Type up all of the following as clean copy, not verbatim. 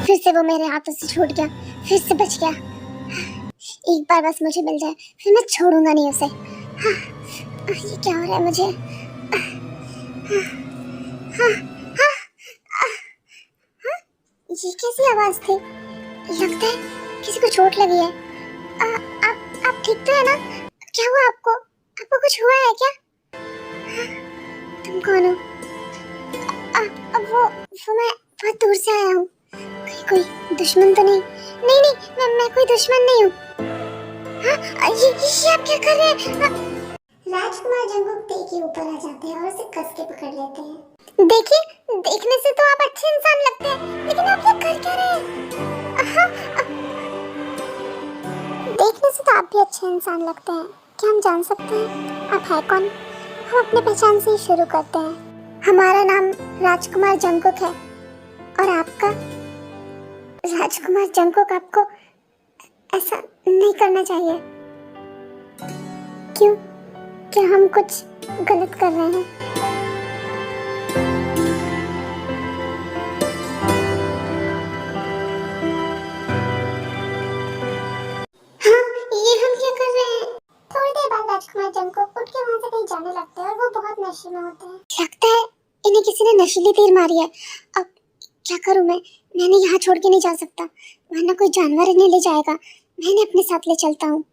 फिर से वो मेरे हाथों से छूट गया, फिर से बच गया। एक बार बस मुझे मिल जाए, फिर मैं छोड़ूंगा नहीं उसे। हाँ, ये क्या हो रहा है मुझे? हाँ, हाँ, हाँ, ये कैसी आवाज थी? लगता है किसी को चोट लगी है। आप ठीक तो है ना? क्या हुआ आपको? आपको कुछ हुआ है क्या? हाँ, तुम कौन हो? वो मैं बहुत दूर से आया हूँ। कहीं कोई दुश्मन तो नहीं? नहीं नहीं, मैं कोई दुश्मन नहीं हूँ। हाँ, ये आप क्या कर रहे हैं? राजकुमार जंगुक ते के ऊपर आ जाते हैं और उसे कस के पकड़ लेते हैं। देखिए, देखने से तो आप अच्छे इंसान लगते हैं, लेकिन आप ये कर क्या रहे हैं? देखने से तो आप भी अच्छे इंसान लगते हैं। क्या हम जान सकते हैं आप है कौन? हम अपने पहचान से ही शुरू करते हैं। हमारा नाम राजकुमार जंगुक है। और आपका? राजकुमार जंगुक, आपको ऐसा नहीं करना चाहिए। क्यों? क्या हम कुछ गलत कर रहे हैं? हाँ, ये हम क्या कर रहे हैं? थोड़ी देर बाद राजकुमार जंगुक उठ के वहाँ से कहीं जाने लगते हैं और वो बहुत नशे में होते हैं। लगता है इन्हें किसी ने नशीली तीर मारी है। अब क्या करूँ मैंने यहाँ छोड़ के नहीं जा सकता, वरना कोई जानवर इन्हें ले जाएगा। मैंने अपने साथ ले चलता हूँ।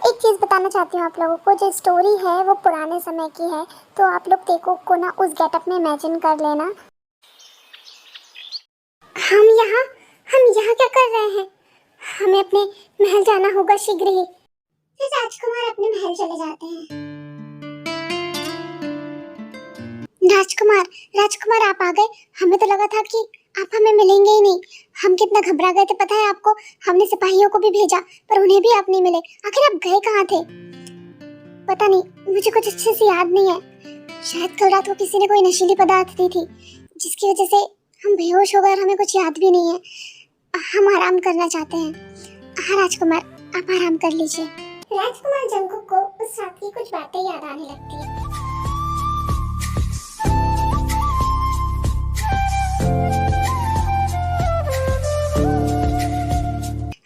एक चीज़ बताना चाहती हूँ आप लोगों को, जो स्टोरी है वो पुराने समय की है, तो आप लोग तेको को ना उस गेटअप में इमेजिन कर लेना। हम यहाँ क्या कर रहे हैं? हमें अपने महल जाना होगा शीघ्र ही। फिर राजकुमार अपने महल चले जाते हैं। राजकुमार आप आ गए। हमें तो लगा था कि आप हमें मिलेंगे ही नहीं। हम कितना घबरा गए थे पता है आपको? हमने सिपाहियों को भी भेजा, पर उन्हें भी आप नहीं मिले। आखिर आप गए कहाँ थे? पता नहीं, मुझे कुछ अच्छे से याद नहीं है। शायद कल रात को किसी ने कोई नशीली पदार्थ दी थी, जिसकी वजह से हम बेहोश हो गए और हमें कुछ याद भी नहीं है। हम आराम करना चाहते हैं। हाँ राजकुमार, आप आराम कर लीजिए। राजकुमार जंगुक को उस रात की कुछ बातें याद आने लगती है।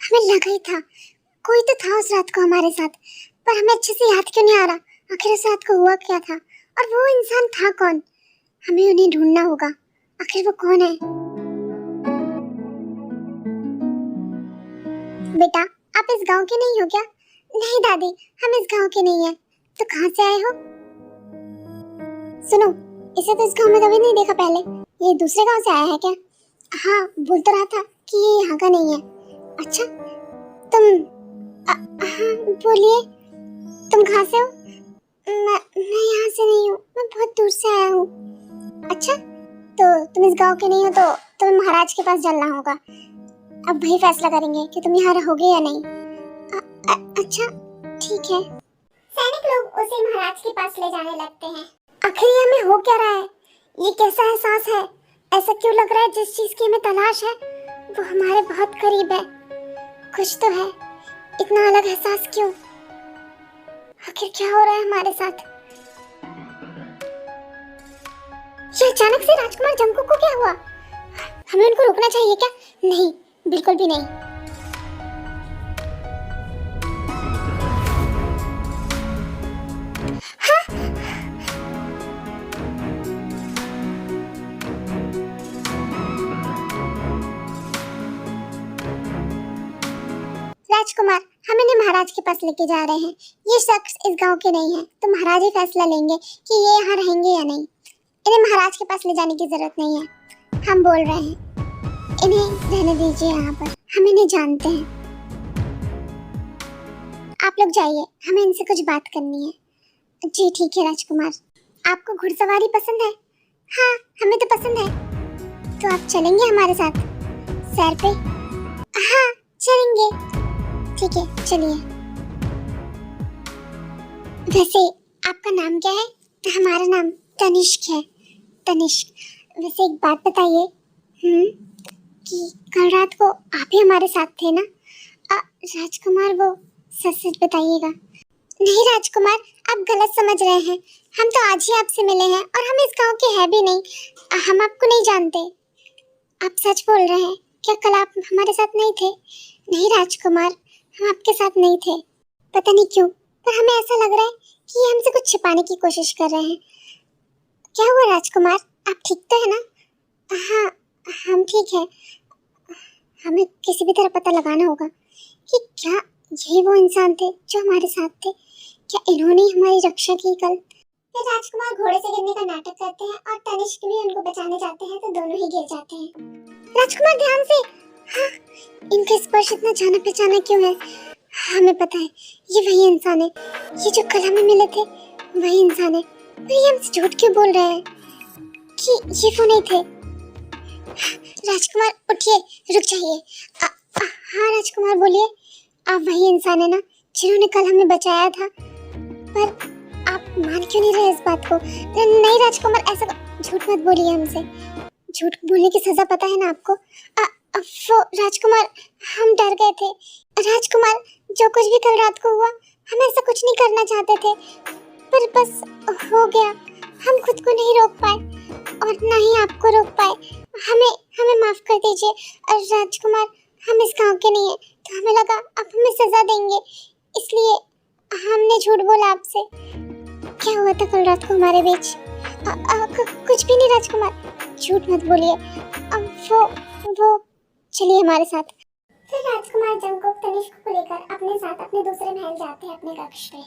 हमें लगा ही था कोई तो था उस रात को हमारे साथ, पर हमें अच्छे से याद क्यों नहीं आ रहा? आखिर उस रात को हुआ क्या था और वो इंसान था कौन? हमें उन्हें ढूंढना होगा। आखिर वो कौन है? बेटा, आप इस गांव के नहीं हो क्या? नहीं दादी, हम इस गांव के नहीं हैं। तो कहाँ से आए हो? सुनो, इसे तो इस गांव में कभी नहीं देखा पहले। ये दूसरे गांव से आया है क्या? हाँ, बोल तो रहा था कि ये यहाँ का नहीं है। अच्छा, तुम हाँ बोलिए, तुम कहाँ से हो? मैं यहाँ से नहीं हूँ, मैं बहुत दूर से आया हूँ। अच्छा, तो तुम इस गांव के नहीं हो तो तुम्हें महाराज के पास चलना होगा। अब वही फैसला करेंगे कि तुम यहाँ रहोगे या नहीं। अच्छा, ठीक है। सैनिक लोग उसे महाराज के पास ले जाने लगते हैं। आखिर ये हमें हो क्या रहा है? ये कैसा एहसास है? ऐसा क्यों लग रहा है जिस चीज की हमें तलाश है वो हमारे बहुत करीब है? कुछ तो है, इतना अलग एहसास क्यों? आखिर क्या हो रहा है हमारे साथ? ये अचानक से राजकुमार जंगुक को क्या हुआ? हमें उनको रोकना चाहिए क्या? नहीं, बिल्कुल भी नहीं। हाँ? राजकुमार, हम इन्हें महाराज के पास लेके जा रहे हैं। ये शख्स इस गांव के नहीं है, तो महाराज ही फैसला लेंगे कि ये यहाँ रहेंगे या नहीं। इन्हें महाराज के पास ले जाने की जरूरत नहीं है। हम बोल रहे हैं, इन्हें रहने दीजिए यहाँ पर। हम इन्हें जानते हैं। आप लोग जाइए, हमें इनसे कुछ बात करनी है। जी ठीक है राजकुमार। आपको घुड़सवारी पसंद है? हाँ, हमें तो पसंद है। तो आप चलेंगे हमारे साथ सैर पे? हाँ, चलेंगे। ठीक है, चलिए। वैसे आपका नाम क्या है? हमारा नाम तनिष्क है। तनिष्क, वैसे एक बात बताइए, कि कल रात को आप ही हमारे साथ थे ना? राजकुमार, वो सच सच बताइएगा। नहीं राजकुमार, आप गलत समझ रहे हैं। हम तो आज ही आपसे मिले हैं और हम इस गांव के हैं भी नहीं। हम आपको नहीं जानते। आप सच बोल रहे हैं क्या कल आप हमारे साथ नहीं थे? नहीं राजकुमार, हम आपके साथ नहीं थे। पता नहीं क्यों, पर हमें ऐसा लग रहा है कि ये हमसे कुछ छिपाने की कोशिश कर रहे हैं। क्या हुआ राजकुमार, आप ठीक तो है ना? हाँ, हम ठीक हैं। हमें किसी भी तरह पता लगाना होगा कि क्या ये वो इंसान थे जो हमारे साथ थे। क्या इन्होंने ही हमारी रक्षा की कल? फिर राजकुमार घोड़े से गिरने का नाटक करते हैं और तनिष्क भी उनको बचाने जाते हैं तो दोनों ही गिर जाते हैं। राजकुमार ध्यान से। हाँ, इनका स्पर्श इतना जाना पहचाना क्यों है? हमें पता है ये वही इंसान है, ये जो कल हमें मिले थे वही इंसान है। पर ये हमसे झूठ क्यों बोल रहे हैं कि ये वो नहीं थे? राजकुमार उठिए, रुक जाइए। हाँ राजकुमार बोलिए, आप वही इंसान है ना जिन्होंने कल हमें बचाया था? पर आप मान क्यों नहीं रहे इस बात को? नहीं राजकुमार, ऐसा झूठ मत बोलिए हमसे। झूठ बोलने की सजा पता है ना आपको? वो राजकुमार, हम डर गए थे। राजकुमार, जो कुछ भी कल रात को हुआ, हम ऐसा कुछ नहीं करना चाहते थे, पर बस हो गया। हम खुद को नहीं रोक पाए और ना ही आपको रोक पाए। हमें हमें माफ कर दीजिए। राजकुमार, हम इस गांव के नहीं है तो हमें लगा आप हमें सजा देंगे, इसलिए हमने झूठ बोला आपसे। क्या हुआ था कल रात को हमारे बीच? कुछ भी नहीं राजकुमार, झूठ मत बोलिए। वो चलिए हमारे साथ। फिर राजकुमार जंगकोक तनिष्क को लेकर अपने साथ अपने दूसरे महल जाते हैं, अपने कक्ष पे।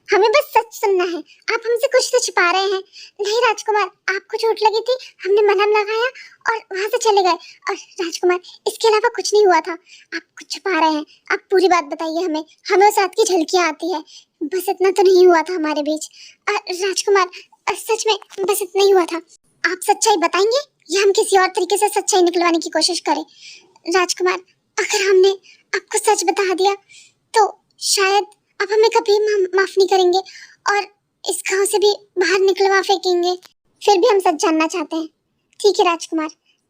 हमें बस सच सुनना है, आप हमसे कुछ तो छिपा रहे हैं। नहीं राजकुमार, आपको चोट लगी थी, हमने मलहम लगाया और वहां से चले गए। और राजकुमार, इसके अलावा कुछ नहीं हुआ था। आप कुछ छिपा रहे हैं, आप पूरी बात बताइए हमें। हमें उस रात की झलकियां आती है, बस इतना तो नहीं हुआ था हमारे बीच। राजकुमार, सच में बस इतना ही हुआ था। आप सच्चाई बताएंगे या हम किसी और तरीके से सच्चाई निकलवाने की कोशिश करें? राजकुमार, अगर हमने आपको सच बता दिया तो शायद आप हमें कभी माफ नहीं करेंगे और इस गांव से भी बाहर निकलवा फेंकेंगे। फिर भी हम सच जानना चाहते हैं। ठीक है राजकुमार,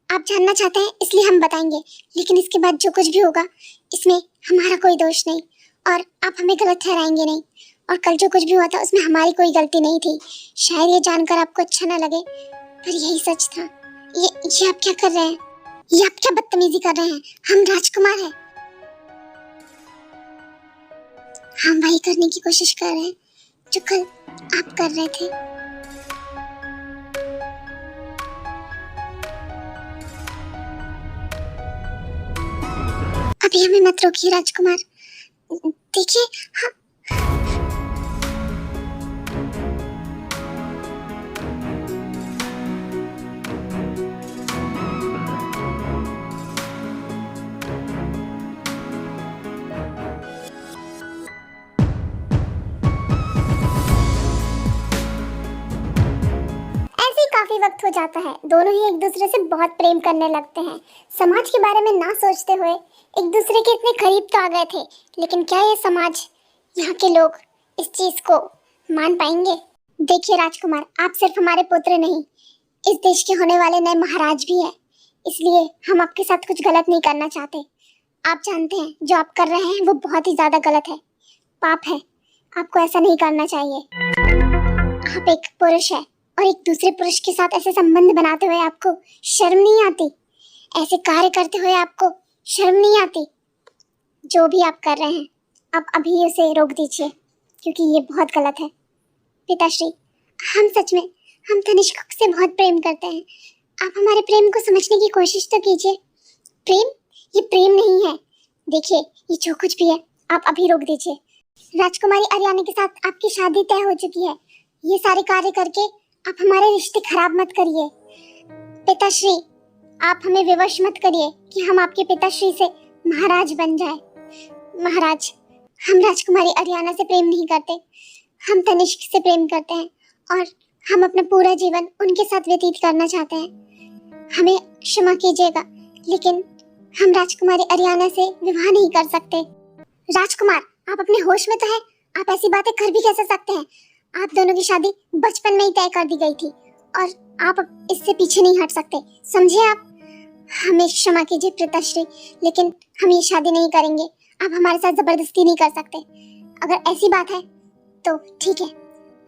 आप जानना चाहते हैं इसलिए हम बताएंगे, लेकिन इसके बाद जो कुछ भी होगा इसमें हमारा कोई दोष नहीं और आप हमें गलत ठहराएंगे नहीं। और कल जो कुछ भी हुआ था उसमें हमारी कोई गलती नहीं थी। शायद ये जानकर आपको अच्छा ना लगे, पर यही सच था। ये आप क्या कर रहे हैं? ये आप क्या बदतमीजी कर रहे हैं? हम राजकुमार हैं। हम वही करने की कोशिश कर रहे हैं जो कल आप कर रहे थे। अभी हमें मत रोकिए राजकुमार। देखिए, हाँ, काफी वक्त हो जाता है, दोनों ही एक दूसरे से बहुत प्रेम करने लगते हैं। समाज के बारे में ना सोचते हुए एक दूसरे के इतने करीब तो आ गए थे, लेकिन क्या ये समाज, यहाँ के लोग इस चीज को मान पाएंगे? देखिए राजकुमार, आप सिर्फ हमारे पुत्र नहीं, इस देश के होने वाले नए महाराज भी हैं, इसलिए हम आपके साथ कुछ गलत नहीं करना चाहते। आप जानते हैं जो आप कर रहे हैं वो बहुत ही ज्यादा गलत है, पाप है। आपको ऐसा नहीं करना चाहिए। आप एक पुरुष है और एक दूसरे पुरुष के साथ ऐसे संबंध बनाते हुए आपको शर्म नहीं आती? ऐसे कार्य करते हुए आपको शर्म नहीं आती? जो भी आप कर रहे हैं आप अभी उसे रोक दीजिए, क्योंकि ये बहुत गलत है। पिताश्री, हम तनिष्क से बहुत प्रेम करते हैं। आप हमारे प्रेम को समझने की कोशिश तो कीजिए। प्रेम? ये प्रेम नहीं है। देखिए, ये जो कुछ भी है आप अभी रोक दीजिए। राजकुमारी अरियाना के साथ आपकी शादी तय हो चुकी है। ये सारे कार्य करके आप हमारे रिश्ते खराब मत करिए। पिताश्री, आप हमें विवश मत करिए कि हम आपके पिताश्री से महाराज बन जाए। महाराज, हम राजकुमारी अरियाना से प्रेम नहीं करते, हम तनिष्क से प्रेम करते हैं और हम अपना पूरा जीवन उनके साथ व्यतीत करना चाहते हैं। हमें क्षमा कीजिएगा, लेकिन हम राजकुमारी अरियाना से विवाह नहीं कर सकते। राजकुमार, आप अपने होश में तो हैं? आप ऐसी बातें कर भी कैसे सकते हैं? आप दोनों की शादी बचपन में ही तय कर दी गई थी और आप अब इससे पीछे नहीं हट सकते, समझे आप? हमें क्षमा कीजिए पिताश्री, लेकिन हम ये शादी नहीं करेंगे। आप हमारे साथ जबरदस्ती नहीं कर सकते। अगर ऐसी बात है तो ठीक है,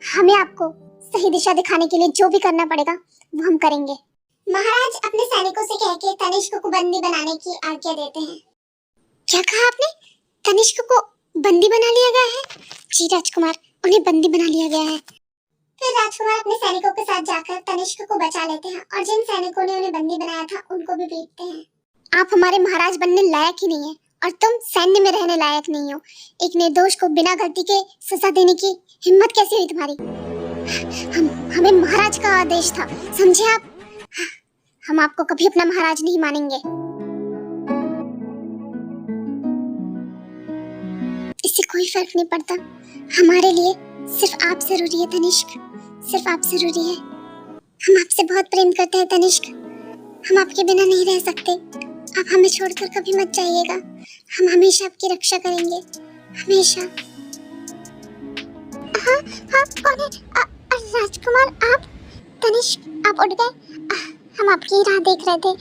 हमें आपको सही दिशा दिखाने के लिए जो भी करना पड़ेगा वो हम करेंगे। महाराज अपने सैनिकों से कह के तनिष्क को बंदी बनाने की आज्ञा देते हैं। क्या कहा आपने? तनिष्क को बंदी बना लिया गया है? जी राजकुमार, उन्हें बंदी बना लिया गया है। फिर राजकुमार अपने सैनिकों के साथ जाकर तनिष्क को बचा लेते हैं और जिन सैनिकों ने उन्हें बंदी बनाया था उनको भी पीटते हैं। आप हमारे महाराज बनने लायक ही नहीं है और तुम सैन्य में रहने लायक नहीं हो। एक निर्दोष को बिना गलती के सजा देने की हिम्मत कैसी हुई तुम्हारी? हमें महाराज का आदेश था, समझे आप? हम आपको कभी अपना महाराज नहीं मानेंगे। इससे कोई फर्क नहीं पड़ता, हमारे लिए सिर्फ आप जरूरी है तनिष्क, सिर्फ आप जरूरी है। हम आपसे बहुत प्रेम करते हैं तनिष्क, हम आपके बिना नहीं रह सकते। आप हमें छोड़कर कभी मत जाइएगा, हम हमेशा आपकी रक्षा करेंगे, हमेशा। हाँ हाँ, कौन है? राजकुमार आप? तनिष्क आप उठ गए? हम आपकी राह देख रहे थे।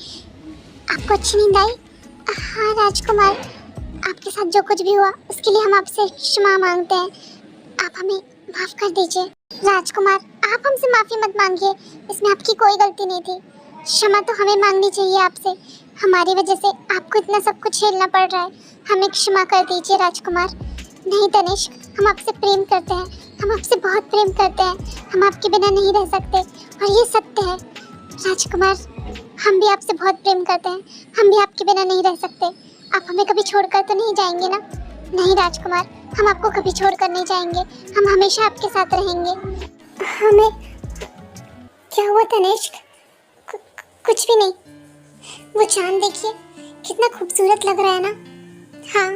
आपको अच्छी नींद आई? हाँ राजकुमार, आपके साथ जो कुछ भी हुआ उसके लिए हम आपसे क्षमा मांगते हैं, आप हमें माफ कर दीजिए। राजकुमार आप हमसे माफी मत मांगिए, इसमें आपकी कोई गलती नहीं थी। क्षमा तो हमें मांगनी चाहिए आपसे, हमारी वजह से आपको इतना सब कुछ झेलना पड़ रहा है। हमें क्षमा कर दीजिए राजकुमार। नहीं तनिष्क, हम आपसे प्रेम करते हैं, हम आपसे बहुत प्रेम करते हैं, हम आपके बिना नहीं रह सकते और ये सत्य है। राजकुमार हम भी आपसे बहुत प्रेम करते हैं, हम भी आपके बिना नहीं रह सकते। आप हमें कभी छोड़कर तो नहीं जाएंगे ना? नहीं राजकुमार, हम आपको कभी छोड़कर नहीं जाएंगे, हम हमेशा आपके साथ रहेंगे। हमें क्या हुआ तनिष्क? कुछ भी नहीं। वो चांद देखिए कितना खूबसूरत लग रहा है ना? हाँ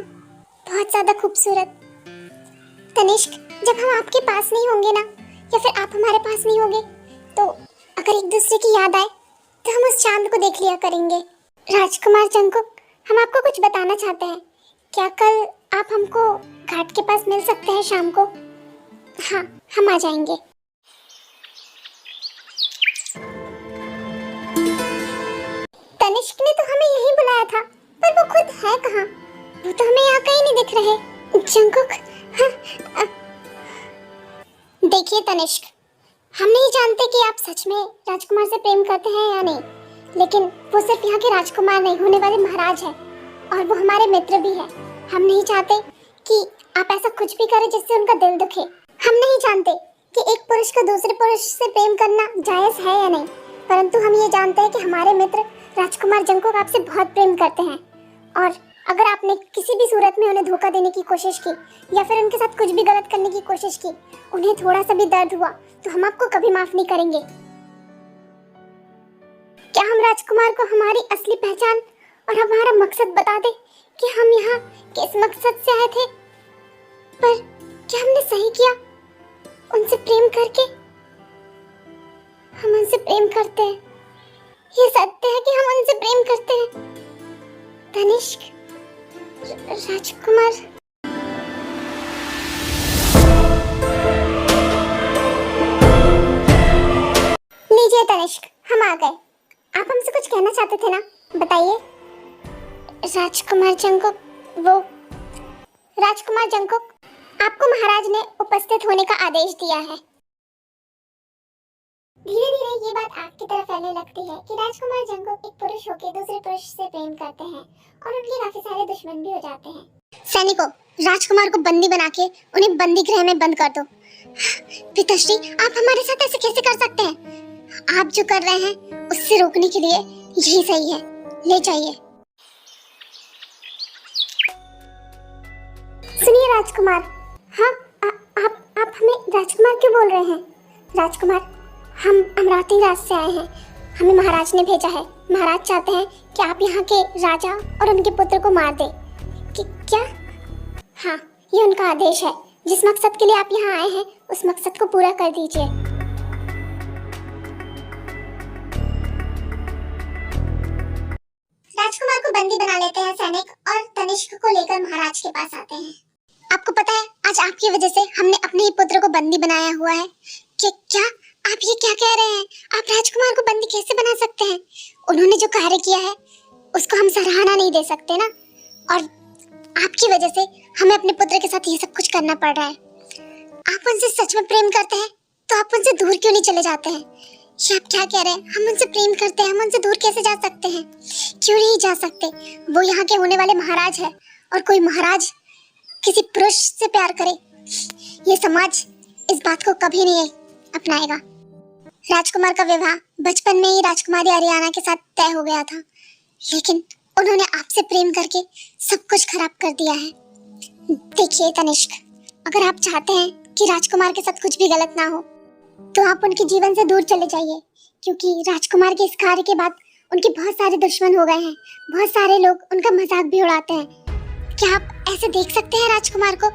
बहुत ज्यादा खूबसूरत। तनिष्क जब हम आपके पास नहीं होंगे ना, या फिर आप हमारे पास नहीं होंगे, तो अगर एक दूसरे की याद आए तो हम उस चांद को देख लिया करेंगे। राजकुमार जंकुक, हम आपको कुछ बताना चाहते हैं। क्या कल आप हमको घाट के पास मिल सकते हैं शाम को? हाँ हम आ जाएंगे। तनिष्क ने तो हमें यहीं बुलाया था, पर वो खुद है कहाँ? वो तो हमें यहाँ कहीं नहीं दिख रहे। जंकुक हाँ, देखिए तनिष्क, हम नहीं जानते कि आप सच में राजकुमार से प्रेम करते हैं या नहीं, लेकिन वो सिर्फ यहाँ के राजकुमार नहीं, होने वाले महाराज है और वो हमारे मित्र भी है। हम नहीं चाहते कि आप ऐसा कुछ भी करें जिससे उनका दिल दुखे। हम नहीं जानते कि एक पुरुष को दूसरे पुरुष से प्रेम करना जायज है या नहीं, परंतु हम ये जानते हैं कि हमारे मित्र राजकुमार जंकुक आपसे बहुत प्रेम करते हैं और अगर आपने किसी भी सूरत में उन्हें धोखा देने की कोशिश की या फिर उनके साथ कुछ भी गलत करने की कोशिश की, उन्हें थोड़ा सा भी दर्द हुआ तो हम आपको कभी माफ नहीं करेंगे। क्या हम राजकुमार को हमारी असली पहचान और हमारा मकसद बता दें कि हम यहाँ किस मकसद से आए थे? पर क्या हमने सही किया उनसे प्रेम करके? हम उनसे प्रेम करते हैं, ये सत्य है कि हम उनसे प्रेम करते हैं। तनिष्क, राजकुमार। लीजिए तनिष्क, हम आ गए। आप हमसे कुछ कहना चाहते थे ना, बताइए। राजकुमार जंकुक, वो राजकुमार जंकुक, आपको महाराज ने उपस्थित होने का आदेश दिया है। धीरे धीरे ये बात आग की तरह फैलने लगती है कि राजकुमार जंकुक एक पुरुष होकर दूसरे पुरुष से प्रेम करते हैं और उनके काफी सारे दुश्मन भी हो जाते हैं। सैनिकों, राजकुमार को बंदी बना के उन्हें बंदी गृह में बंद कर दो। पिताश्री, आप हमारे साथ ऐसे कैसे कर सकते हैं? आप जो कर रहे हैं उससे रोकने के लिए यही सही है, ले जाइए। सुनिए राजकुमार, हाँ आप हमें राजकुमार क्यों बोल रहे हैं? राजकुमार, हम अमरावती राज से आए हैं, हमें महाराज ने भेजा है। महाराज चाहते हैं कि आप यहाँ के राजा और उनके पुत्र को मार दें। क्या? हाँ, ये उनका आदेश है। जिस मकसद के लिए आप यहाँ आए हैं उस मकसद को पूरा कर दीजिए। राजकुमार को बंदी बना लेते हैं सैनिक और तनिष्क को लेकर महाराज के पास आते हैं। आपको पता है, आज आपकी वजह से हमने अपने ही पुत्र को बंदी बनाया हुआ है। क्या आप ये क्या कह रहे हैं? आप राजकुमार को बंदी कैसे बना सकते हैं? उन्होंने जो कार्य किया है उसको हम सराहना नहीं दे सकते ना, और आपकी वजह से हमें अपने पुत्र के साथ ये सब कुछ करना पड़ रहा है। आप उनसे सच में प्रेम करते हैं तो आप उनसे दूर क्यों नहीं चले जाते हैं? ये आप क्या कह रहे हैं? हम उनसे प्रेम करते हैं, हम उनसे दूर कैसे जा सकते हैं? क्यों नहीं जा सकते? वो यहाँ के होने वाले महाराज है, और कोई महाराज किसी पुरुष से प्यार करे, ये समाज इस बात को कभी नहीं अपनाएगा। राजकुमार का विवाह बचपन में ही राजकुमारी आर्याना के साथ तय हो गया था, लेकिन उन्होंने आपसे प्रेम करके सब कुछ खराब कर दिया है। देखिए तनिष्क, अगर आप चाहते हैं कि राजकुमार के साथ कुछ भी गलत ना हो, तो आप उनके जीवन से दूर चले जाइए, क्योंकि राजकुमार के इस कार्य के बाद उनके बहुत सारे दुश्मन हो गए हैं। बहुत सारे लोग उनका मजाक भी उड़ाते हैं। क्या आप ऐसे देख सकते हैं राजकुमार को?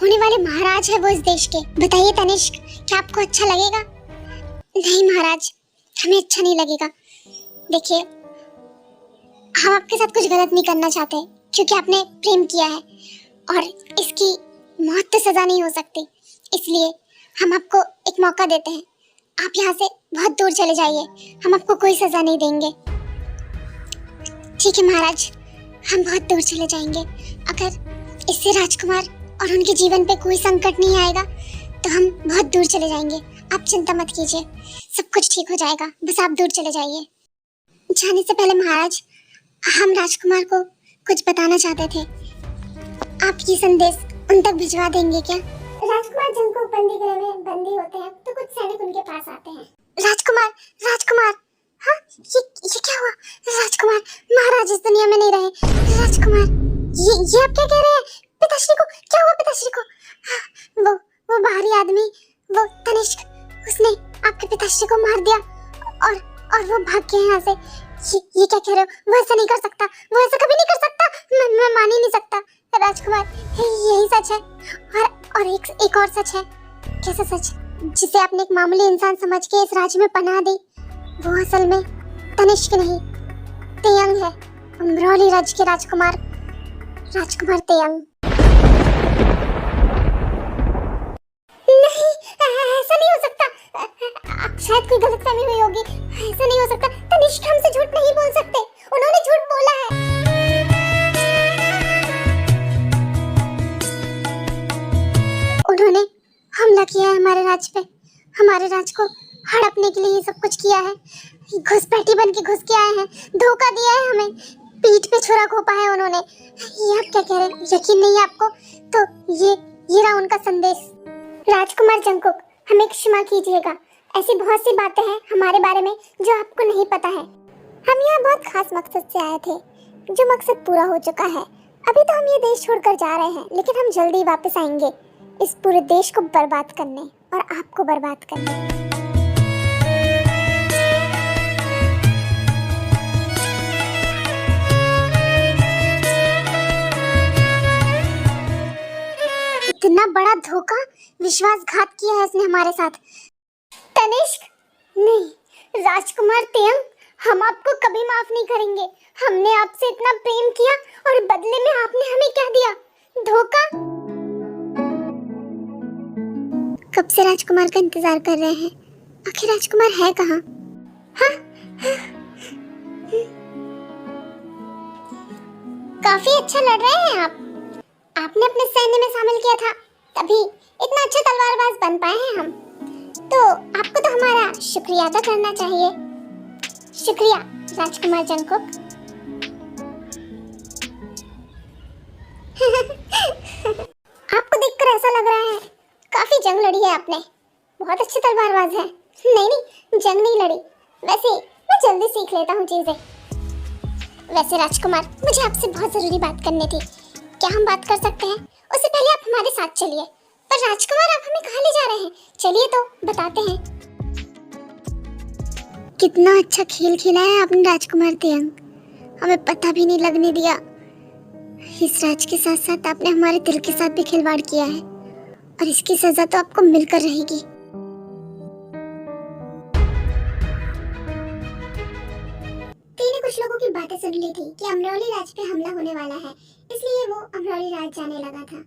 होने वाले महाराज है वो इस देश के। बताइए तनिष्क, क्या आपको अच्छा लगेगा? नहीं महाराज, हमें अच्छा नहीं लगेगा। देखिए, हम आपके साथ कुछ गलत नहीं करना चाहते, क्योंकि आपने प्रेम किया है और इसकी मौत तो सजा नहीं हो सकती। इसलिए हम आपको एक मौका देते हैं, आप यहाँ से बहुत दूर चले जाइए, हम आपको कोई सजा नहीं देंगे। ठीक है महाराज, हम बहुत दूर चले जाएंगे। अगर इससे राजकुमार और उनके जीवन पे कोई संकट नहीं आएगा तो हम बहुत दूर चले जाएंगे। आप चिंता मत कीजिए, सब कुछ ठीक हो जाएगा, बस आप दूर चले जाइए। जाने से पहले महाराज, हम राजकुमार को कुछ बताना चाहते थे। आप ये संदेश उन तक भिजवा देंगे क्या? राजकुमार जिनको बंदीगृह में बंदी होते हैं तो कुछ सैनिक उनके पास आते हैं। राजकुमार, राजकुमार, हाँ ये क्या हुआ? राजकुमार, महाराज इस दुनिया में नहीं रहे। राजकुमार, ये आप क्या कह रहे हैं? पिताश्री को क्या हुआ? पिताश्री को? हाँ, वो बाहरी आदमी, वो तनिष्क, उसने आपके पिताश्री को मार दिया और वो भाग गया यहाँ से। ये क्या कह रहे हो? वो ऐसा नहीं कर सकता, वो ऐसा कभी नहीं कर सकता। मैं मान ही नहीं सकता। राजकुमार, यही सच है। और एक और सच है। कैसा सच? जिसे आपने एक मामूली इंसान समझ के इस राज्य में पनाह दी, वो असल में तनिष्क नहीं, तेयंग है। अमरोली राज्य के राजकुमार तेयंग। नहीं, ऐसा नहीं हो सकता। आप शायद कोई गलतफहमी हुई होगी। ऐसा नहीं हो सकता। तनिष्क हमसे झूठ नहीं बोल सकते, उन्होंने झूठ बोला है। उन्होंने हमला किया है हमारे राज्य पे, हमारे राज्य को हड़पने के लिए ये सब कुछ किया है। घुसपैठी बन के घुस के आए हैं, धोखा दिया है हमें, पीठ पे छुरा घोंपा है उन्होंने। ये आप क्या कह रहे हैं? यकीन नहीं है आपको? तो ये रहा उनका संदेश। राजकुमार जंगकुक, हमें क्षमा कीजिएगा। ऐसी बहुत सी बातें हैं हमारे बारे में जो आपको नहीं पता है। हम यहाँ बहुत खास मकसद से आए थे, जो मकसद पूरा हो चुका है। अभी तो हम ये देश छोड़कर जा रहे हैं, लेकिन हम जल्दी वापस आएंगे इस पूरे देश को बर्बाद करने और आपको बर्बाद करने। इतना बड़ा धोखा, विश्वासघात किया है इसने हमारे साथ। तनिष्क, नहीं, राजकुमार तेयंग, हम आपको कभी माफ नहीं करेंगे। हमने आपसे इतना प्रेम किया और बदले में आपने हमें क्या दिया? धोखा। कब से राजकुमार का इंतजार कर रहे हैं, आखिर राजकुमार है कहाँ? हाँ? काफी अच्छा लड़ रहे हैं आप। आपने अपने सैन्य में शामिल किया था, तभी इतना अच्छा तलवारबाज बन पाए हैं हम। तो आपको तो हमारा शुक्रिया अदा करना चाहिए। शुक्रिया राजकुमार जंगकुक। आपको देखकर ऐसा लग रहा है काफी जंग लड़ी है आपने, बहुत अच्छे तलवारबाज हैं। नहीं, जंग नहीं लड़ी, वैसे मैं जल्दी सीख लेता हूँ चीजें। वैसे राजकुमार, मुझे आपसे बहुत जरूरी बात करनी थी। क्या हम बात कर सकते हैं? उससे पहले आप हमारे साथ चलिए। पर राजकुमार, आप हमें कहाँ ले जा रहे हैं? चलिए तो बताते हैं। कितना अच्छा खेल खेला है आपने राजकुमार तेयंग, हमें पता भी नहीं लगने दिया। इस राज के साथ साथ आपने हमारे दिल के साथ भी खिलवाड़ किया है, और इसकी सजा तो आपको मिलकर रहेगी। कुछ लोगों की बातें सुन ली थी कि अमरोली राज पे हमला होने वाला है, इसलिए वो अमरोली राज जाने लगा था।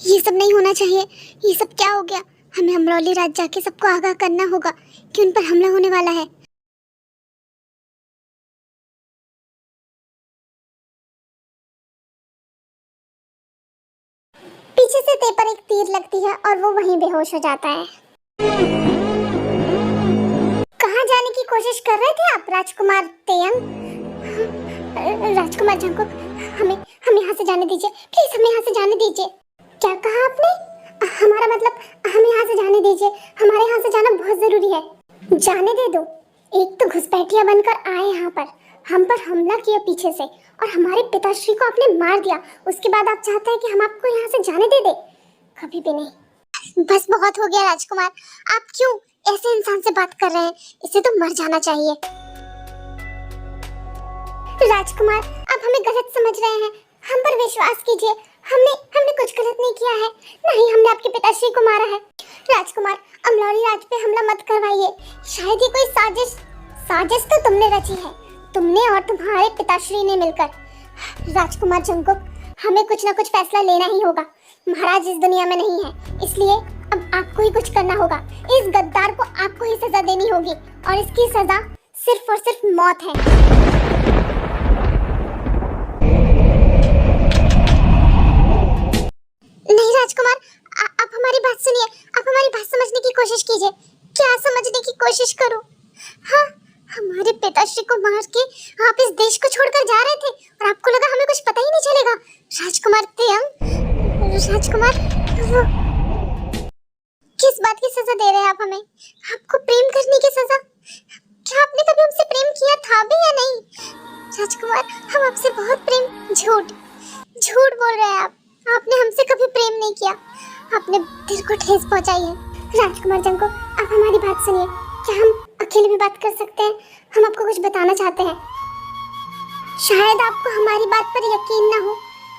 ये सब नहीं होना चाहिए। ये सब क्या हो गया? हमें अमरोली राज जाके सबको आगाह करना होगा कि उन पर हमला होने वाला है। से पर एक तीर लगती है और वो वहीं बेहोश हो जाता है। कहाँ जाने की कोशिश कर रहे थे आप राजकुमार तेयंग? राजकुमार जंकुक, हमें यहाँ से जाने दीजिए, प्लीज हमें यहाँ से जाने दीजिए। क्या कहा आपने? हमारा मतलब हमें यहाँ से जाने दीजिए, हमारे यहाँ से जाना बहुत जरूरी है। जाने दे दो। एक तो घुसपैठिया बनकर आए यहाँ पर, हम पर हमला किया पीछे से और हमारे पिताश्री को आपने मार दिया। उसके बाद आप चाहते हैं कि हम आपको यहाँ से जाने दे दे? कभी भी नहीं। बस बहुत हो गया राजकुमार, आप क्यों ऐसे इंसान से बात कर रहे हैं? इसे तो मर जाना चाहिए। राजकुमार, आप हमें गलत समझ रहे हैं, हम पर विश्वास कीजिए। हमने कुछ गलत नहीं किया है, नहीं हमने आपके पिताश्री को मारा है। राजकुमार, अमलौरी राज पे हमला मत करवाइए, शायद ये कोई साजिश तो तुमने रची है, तुमने और तुम्हारे पिताश्री ने मिलकर। राजकुमार जंकुक, हमें कुछ ना कुछ फैसला लेना ही होगा। महाराज इस दुनिया में नहीं है, इसलिए अब आपको ही कुछ करना होगा। इस गद्दार को आपको ही सजा देनी होगी और इसकी सजा सिर्फ और सिर्फ मौत है। नहीं राजकुमार, आप हमारी बात सुनिए, आप हमारी बात समझने की कोशिश कीजिए। क्या समझने की कोशिश करूं? हाँ, हमारे पिताश्री को मार के आप इस देश को छोड़कर जा रहे थे और आपको लगा हमें कुछ पता ही नहीं चलेगा। राजकुमार तेयंग, राजकुमार, वो किस बात की सजा दे रहे हैं आप हमें? आपको प्रेम करने की सजा? क्या आपने कभी हमसे प्रेम किया था भी या नहीं? राजकुमार, हम आपसे बहुत प्रेम। झूठ बोल रहे हैं आप, आपने हमसे कभी प्रेम नहीं किया, आपने दिल को ठेस पहुंचाई है। राजकुमार जंकुक, आप हमारी बात सुनिए, क्या हम अकेले में बात कर सकते हैं? हम आपको कुछ बताना चाहते हैं। शायद आपको हमारी बात पर यकीन ना हो,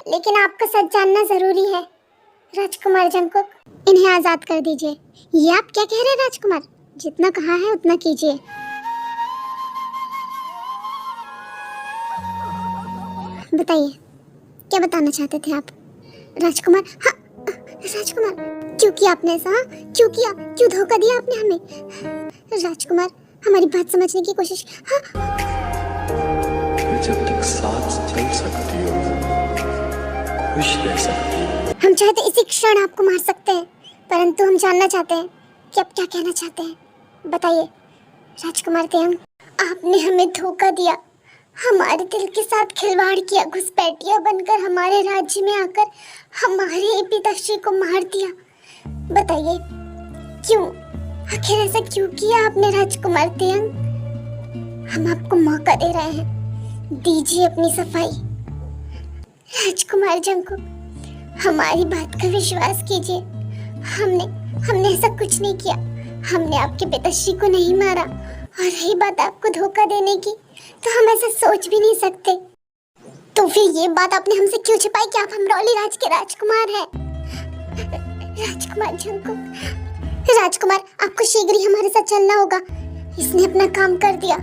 लेकिन आपका सच जानना जरूरी है। राजकुमार जंकुक, इन्हें आजाद कर दीजिए। ये आप क्या कह रहे हैं राजकुमार? जितना कहा है उतना कीजिए। बताइए, क्या बताना चाहते थे आप? राजकुमार, हाँ राजकुमार, क्यों किया आपने ऐसा? क्यों किया? क्यों धोखा दिया आपने हमें? राजकुमार, हमारी बात समझने की कोशिश। हाँ, जब तक साथ चल सकती हो, खुश रह सकती हो। हम चाहे तो इसी क्षण आपको मार सकते हैं, परंतु हम जानना चाहते हैं कि आप क्या कहना चाहते हैं। बताइए राजकुमार तेयंग, आपने हमें धोखा दिया, हमारे दिल के साथ खिलवाड़ किया, घुसपैठिया बनकर हमारे राज्य में आकर हमारे पिताश्री को मार दिया। बताइए क्यों? आखिर ऐसा क्यों किया आपने राजकुमार तेयंग? हम आपको मौका दे रहे हैं, दीजिए अपनी सफाई। राजकुमार जंकुक, हमारी बात का विश्वास कीजिए, हमने ऐसा कुछ नहीं किया, हमने आपके पिताश्री को नहीं मारा। और रही बात आपको धोखा देने की, तो हम ऐसा सोच भी नहीं सकते। तो फिर ये बात आपने हमसे क्यों छिपाई कि आप अमरौली राज के राजकुमार हैं? राजकुमार जंकुक, राजकुमार, आपको शीघ्र ही हमारे साथ चलना होगा। इसने अपना काम कर दिया,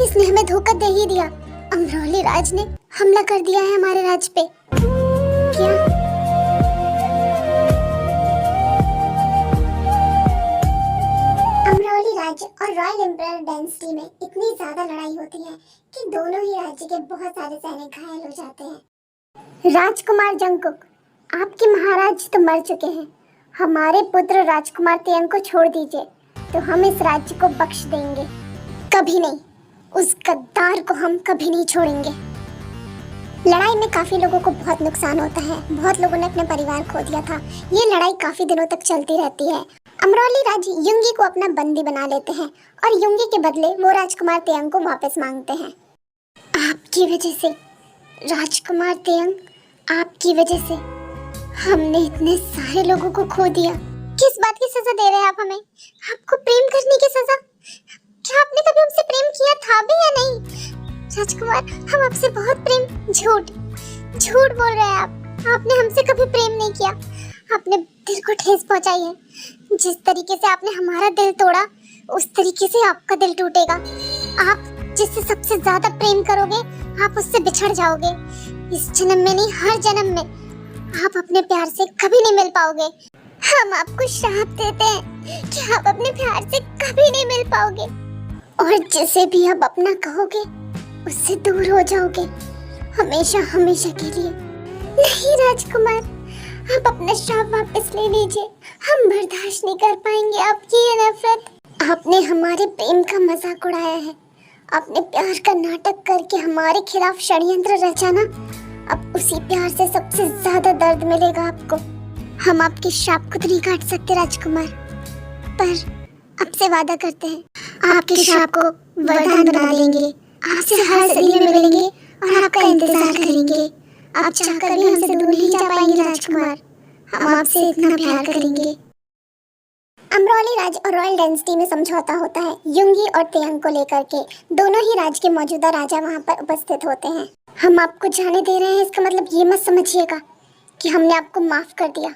इसने हमें धोखा दे ही दिया। अमरौली राज ने हमला कर दिया है हमारे राज्य पे। क्या? अमरौली राज्य और रॉयल एम्पायर डायनेस्टी में इतनी ज्यादा लड़ाई होती है कि दोनों ही राज्य के बहुत सारे सैनिक घायल हो जाते हैं। राजकुमार जंकुक, आपके महाराज तो मर चुके हैं, हमारे पुत्र राजकुमार तेयंग को छोड़ दीजिए, तो हम इस राज्य को बख्श देंगे। कभी नहीं, उस गद्दार को हम कभी नहीं छोड़ेंगे। लड़ाई में काफी लोगों को बहुत नुकसान होता है, बहुत लोगों ने अपने परिवार खो दिया था। ये लड़ाई काफी दिनों तक चलती रहती है। अमरौली राज्य युंगी को अपना बंदी बना लेते हैं और युंगी के बदले वो राजकुमार तेयंग को वापस मांगते हैं। आपकी वजह से राजकुमार तेयंग, आपकी वजह से हमने इतने सारे लोगों को खो दिया। किस बात की सजा दे रहे हैं आप हमें? आपको प्रेम करने की सजा? क्या आपने कभी हमसे प्रेम किया था भी या नहीं? राजकुमार, हम आपसे बहुत प्रेम। झूठ बोल रहे हैं आप, आपने हमसे कभी प्रेम नहीं किया, आपने दिल को ठेस पहुंचाई है। जिस तरीके से आपने हमारा दिल तोड़ा, उस तरीके से आपका दिल टूटेगा। आप जिससे सबसे ज्यादा प्रेम करोगे, आप उससे बिछड़ जाओगे। इस जन्म में नहीं, हर जन्म में आप अपने प्यार से कभी नहीं मिल पाओगे। हम आपको श्राप देते हैं कि आप अपने प्यार से कभी नहीं मिल पाओगे, और जिसे भी आप अपना कहोगे उससे दूर हो जाओगे, हमेशा हमेशा के लिए। नहीं राजकुमार, आप अपना श्राप वापस ले लीजिए। हम बर्दाश्त नहीं कर पाएंगे आपकी ये नफरत। आपने हमारे प्रेम का मजाक उड़ाया है। आपने प्यार का नाटक करके हमारे खिलाफ षड्यंत्र रचा ना। अब उसी प्यार से सबसे ज्यादा दर्द मिलेगा आपको। हम आपके श्राप को तो नहीं काट सकते राजकुमार, पर आपसे वादा करते हैं आपके श्राप को वरदान बना देंगे। आपसे हर सदी में मिलेंगे और आपका इंतजार करेंगे। आप चाहकर भी हमसे दूर नहीं जा पाएंगे राजकुमार। हम आपसे इतना प्यार करेंगे। अमरोली राज्य और रॉयल डेंसिटी में समझौता होता है युंगी और तेयंग को लेकर के। दोनों ही राज्य के मौजूदा राजा वहां पर उपस्थित होते हैं। हम आपको जाने दे रहे हैं, इसका मतलब ये मत समझिएगा कि हमने आपको माफ कर दिया।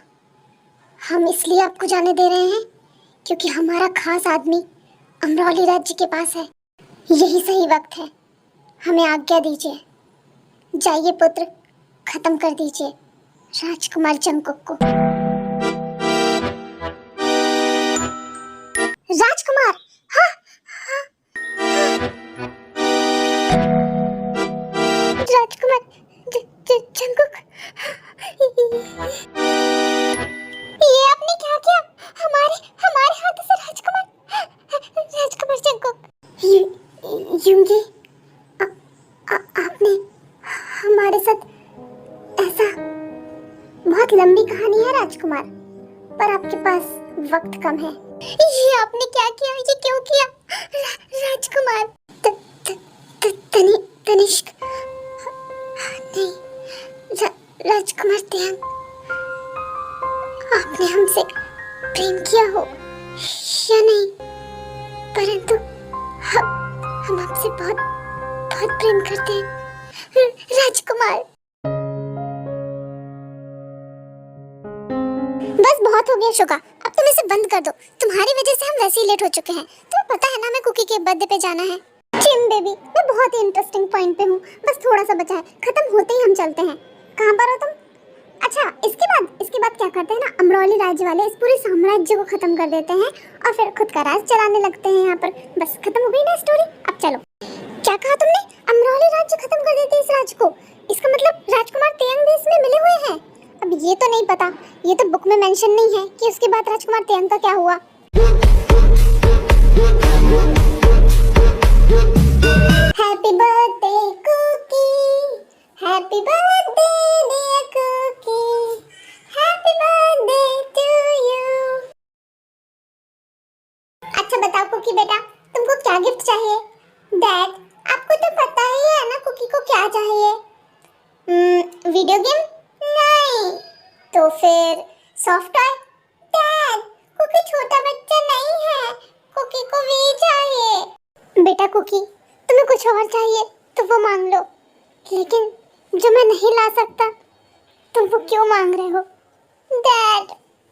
हम इसलिए आपको जाने दे रहे हैं क्योंकि हमारा खास आदमी अमरोली राज्य के पास है। यही सही वक्त है, हमें आज्ञा दीजिए। जाइए पुत्र, खत्म कर दीजिए राजकुमार जंगकुक को। राजकुमार, हाँ, हाँ, हाँ। राजकुमार जंगकुक, ये आपने क्या किया? हमारे हाथ से राजकुमार जंगकुक। युंगी, आपने हमारे साथ ऐसा, बहुत लंबी कहानी है राजकुमार, पर आपके पास वक्त कम है। ये आपने क्या किया? ये क्यों किया राजकुमार? तनिष्क नहीं, राजकुमार तेयंग, आपने हमसे प्रेम किया हो या नहीं, परंतु हम आपसे बहुत बहुत प्रेम करते हैं राजकुमार। बस बहुत हो गया शोका, अब तुम इसे बंद कर दो। तुम्हारी वजह से हम वैसे ही लेट हो चुके हैं। तुम्हें पता है ना हमें कुकी के बर्थडे पे जाना है। चिम बेबी, मैं बहुत ही इंटरेस्टिंग पॉइंट पे हूँ, बस थोड़ा सा बचा है, खत्म होते ही हम चलते हैं। कहाँ पर हो तुम? अच्छा, इसके बाद क्या करते हैं ना, अमरोली राज्य वाले इस पूरे साम्राज्य को खत्म कर देते हैं और फिर खुद का राज चलाने लगते हैं यहाँ पर। बस खत्म हो गई ना स्टोरी, अब चलो। क्या कहा तुमने? अमरोली राज्य खत्म कर देते इस राज्य को? इसका मतलब राजकुमार तेयंग भी इसमें मिले हुए हैं? अब ये तो नहीं पता, ये तो बुक में मेंशन नहीं है कि उसके बाद राजकुमार तेयंग का क्या हुआ। Happy birthday Cookie, happy birthday dear Cookie, happy birthday to you. अच्छा बताओ कुकी बेटा, तुमको क्या गिफ्ट चाहिए? डैड, आपको तो पता ही है ना कुकी को क्या चाहिए। Video game? नहीं। तो फिर सॉफ्ट टॉय? डैड, कुकी छोटा बच्चा नहीं है, कुकी को भी चाहिए। बेटा कुकी, तुम्हें कुछ और चाहिए तो वो मांग लो, लेकिन जो मैं नहीं ला सकता तुम वो क्यों मांग रहे हो? डैड,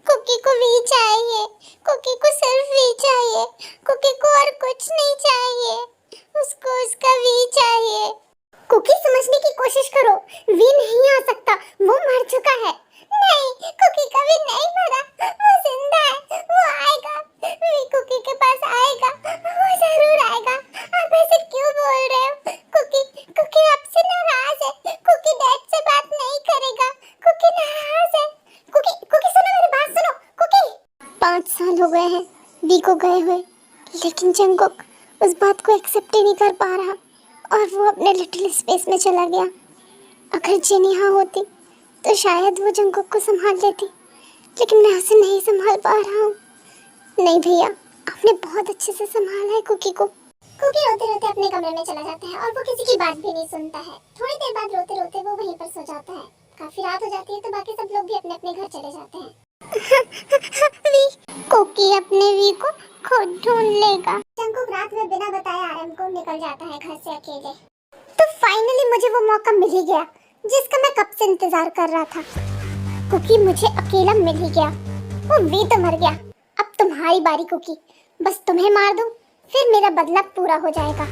कुकी को भी चाहिए, कुकी को सिर्फ भी चाहिए, कुकी को और कुछ नहीं चाहिए, उसको उसका भी चाहिए। कुकी समझने की कोशिश करो, वी नहीं आ सकता, वो मर चुका है। नहीं, कुकी कभी नहीं मरा, वो जिंदा है, वो आएगा, वी कुकी के पास आएगा, वो जरूर आएगा। आप ऐसे क्यों बोल रहे हो? कुकी आपसे नाराज है, कुकी डैड से बात नहीं करेगा, कुकी नाराज है। कुकी सुनो, मेरी बात सुनो, कुकी। 5 साल हो गए हैं वी को गए हुए, लेकिन जंगकुक उस बात को एक्सेप्ट ही नहीं कर पा रहा और वो अपने लिटिल स्पेस में चला गया। अगर जिन यहाँ होती तो शायद वो जंगकुक को संभाल लेती, लेकिन मैं उसे नहीं संभाल पा रहा हूँ। नहीं भैया, आपने बहुत अच्छे से संभाला है कुकी को। कुकी रोते रोते अपने कमरे में चला जाता है और वो किसी की बात भी नहीं सुनता है। थोड़ी देर बाद रोते रोते वो वहीं पर सो जाता है। काफी रात हो जाती है तो बाकी सब लोग भी अपने अपने घर चले जाते हैं। कुकी अपने वी को खुद ढूंढ लेगा। जंगकुक रात में बिना बताए आरएम को निकल जाता है घर से अकेले। तो फाइनली मुझे वो मौका मिल ही गया जिसका मैं कब से इंतजार कर रहा था। कुकी मुझे अकेला मिल ही गया, वो वी तो मर गया। अब तुम्हारी बारी कुकी, बस तुम्हें मार दूं फिर मेरा बदला पूरा हो जाएगा।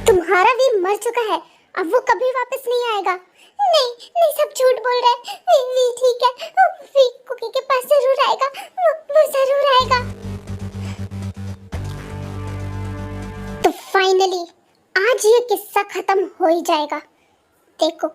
तुम्हारा वी मर चुका है, अब वो कभी वापस नहीं आएगा। नहीं, सब झूठ बोल रहे हैं। वी ठीक है, वी कुकी के पास जरूर आएगा, वो जरूर आएगा। तो फाइनली आज ये किस्सा खत्म हो ही जाएगा। देखो